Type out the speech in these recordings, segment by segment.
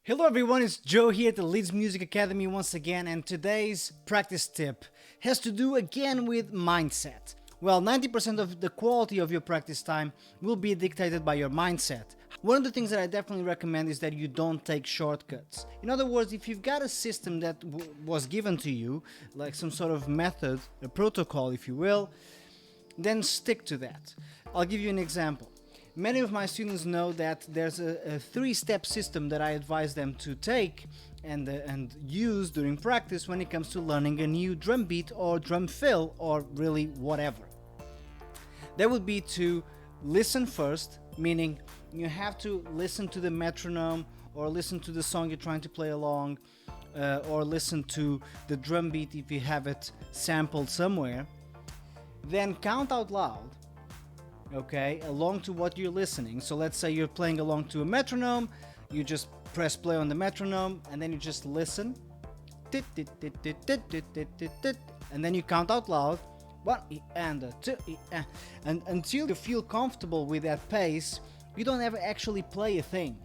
Hello everyone, it's Joe here at the Leeds Music Academy once again, and today's practice tip has to do again with mindset. Well, 90% of the quality of your practice time will be dictated by your mindset. One of the things that I definitely recommend is that you don't take shortcuts. In other words, if you've got a system that was given to you, like some sort of method, a protocol if you will, then stick to that. I'll give you an example. Many of my students know that there's a three-step system that I advise them to take and use during practice when it comes to learning a new drum beat or drum fill or really whatever. That would be to listen first, meaning you have to listen to the metronome or listen to the song you're trying to play along, or listen to the drum beat if you have it sampled somewhere. Then count out loud, okay, along to what you're listening. So let's say you're playing along to a metronome, you just press play on the metronome and then you just listen, and then you count out loud 1 and 2 and until you feel comfortable with that pace, you don't ever actually play a thing.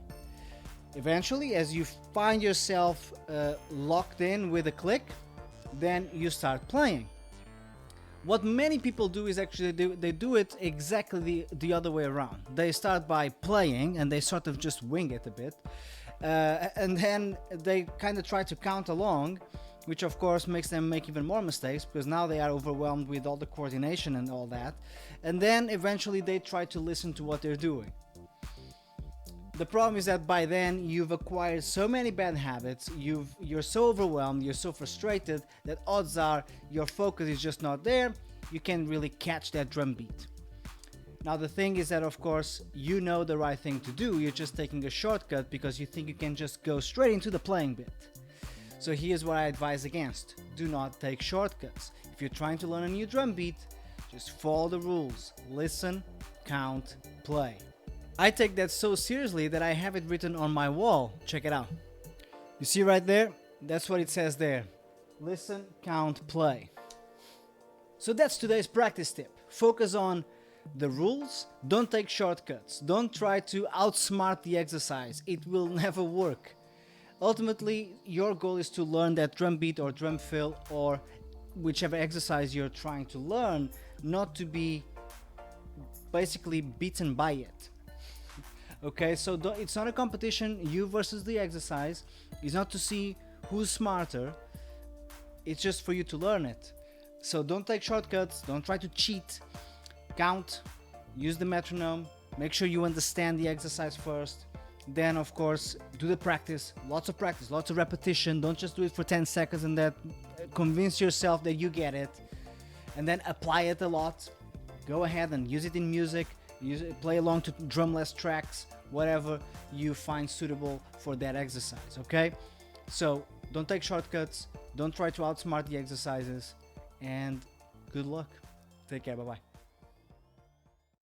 Eventually, as you find yourself locked in with a click, then you start playing. What many people do is actually they do it exactly the other way around. They start by playing and they sort of just wing it a bit, and then they kind of try to count along, which of course makes them make even more mistakes because now they are overwhelmed with all the coordination and all that, and then eventually they try to listen to what they're doing. The problem is that by then you've acquired so many bad habits, you're so overwhelmed, you're so frustrated that odds are your focus is just not there, you can't really catch that drum beat. Now the thing is that of course you know the right thing to do, you're just taking a shortcut because you think you can just go straight into the playing bit. So here's what I advise against: do not take shortcuts. If you're trying to learn a new drum beat, just follow the rules, listen, count, play. I take that so seriously that I have it written on my wall. Check it out. You see right there? That's what it says there. Listen, count, play. So that's today's practice tip. Focus on the rules. Don't take shortcuts. Don't try to outsmart the exercise. It will never work. Ultimately, your goal is to learn that drum beat or drum fill or whichever exercise you're trying to learn, not to be basically beaten by it. Okay, so it's not a competition, you versus the exercise. It's not to see who's smarter. It's just for you to learn it. So don't take shortcuts, don't try to cheat. Count, use the metronome, make sure you understand the exercise first. Then of course, do the practice, lots of repetition. Don't just do it for 10 seconds and then convince yourself that you get it. And then apply it a lot. Go ahead and use it in music. Play along to drumless tracks, whatever you find suitable for that exercise, okay? So don't take shortcuts, don't try to outsmart the exercises, and good luck. Take care, bye-bye.